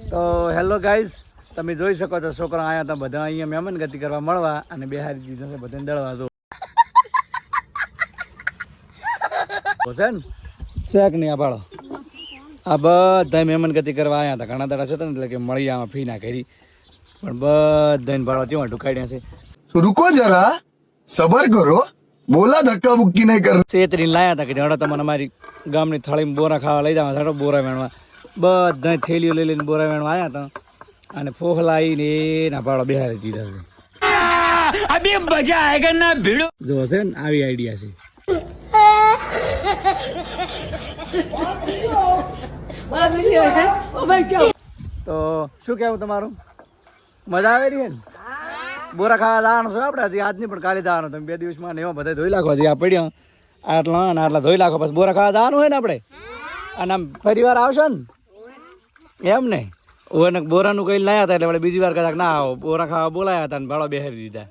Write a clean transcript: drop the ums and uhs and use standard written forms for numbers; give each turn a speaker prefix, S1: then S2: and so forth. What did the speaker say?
S1: તો hello guys, તમે જોઈ શકો છો છોકરા આયા હતા બધા અહીંયા મહેમાન ગતિ કરવા મળવા અને બેહારી દીધો છે બધાને દળવા દો છે ને શેક નહીં આ ભાડો આ બધા મહેમાન ગતિ કરવા આવ્યા હતા ઘણા દાડા છે ને એટલે કે મળી આમાં ફી ના કરી પણ બધાને ભાડો કેવા ઢુકાડ્યા છે
S2: रुको जरा सबर करो बोला धक्का बुक्की नहीं कर
S1: છેતરીને લાયા હતા કે હડો તમને અમારી ગામની થાળીમાં બોરા ખાવા લઈ જવા હડો બોરા વેણવા બધા થેલીઓ લઈ લઈને બોરા વેણવા આવ્યા હતા અને ફોહલાઈને એના ભાડો બેહારી દીધા છે અભી મજા આયેગા ના ભીડો જો છે ને આવી આઈડિયા છે તો શું કેવું તમારું મજા આવે રહી ને બોરા ખાવા જવાનું છે આપણે હજી આજની પણ કાલે જવાનું તમે 2 દિવસમાં ને એવા બધા ધોઈ નાખો હજી આ પડ્યા આટલા ને આટલા ધોઈ નાખો પછી બોરા ખાવા જવાનું હોય ને આપણે અને આમ ફરી વાર આવશો ને એમ ને ઓને બોરાનું કઈ લાયા હતા એટલે બીજી વાર કદાચ ના આવો બોરા ખાવા બોલાયા હતા ને ભાડો બેહારી દીધા